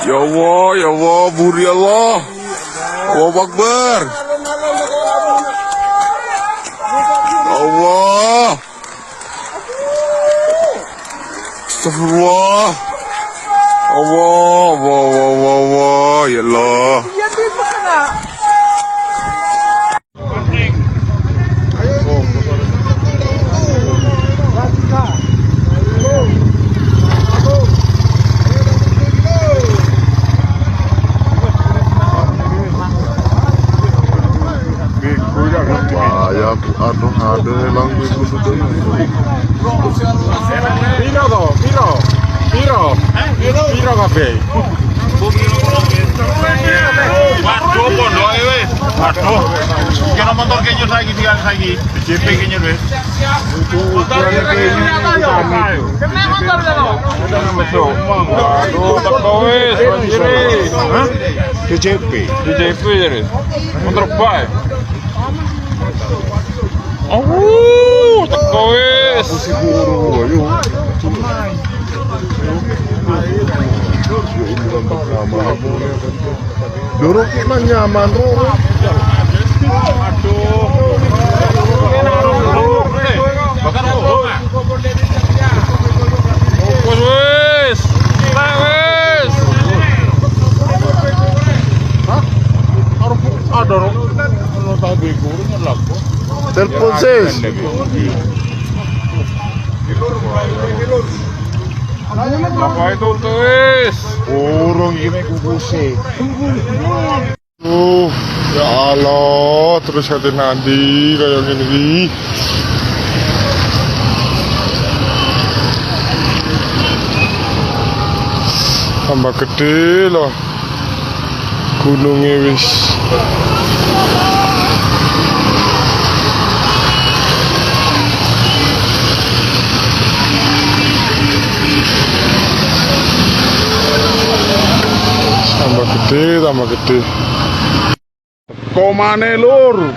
Ya Allah, buri Allah. Allahu Akbar. Allah. Astagfirullah. Allah, Allah, ya Allah. Ya, aduh, ada lang itu sudah. Piro kabeh. Waduh, pondoke wis. Waduh. Kira motor kenyur saiki saiki. DJP kenyur wis. Kena motor lho. Waduh, teko wis. Hah? DJP jadi. Motor bae. Oh, teko wis. Si guru ayo. Dorong kita nyaman Aduh. Bahkan wis. Telepon sis. Apa itu tulis? Urung iki kukuse. Ya Allah, terus hati nanti kayak gini. Tambah gede loh. Gunungnya wis. Tambah gede. Komane lur.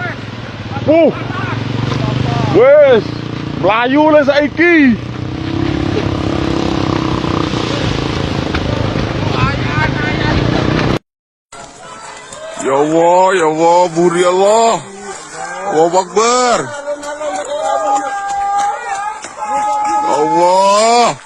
Wes, mlayu le saiki. Ya Allah, buri Allah. Allahu Akbar. Allah.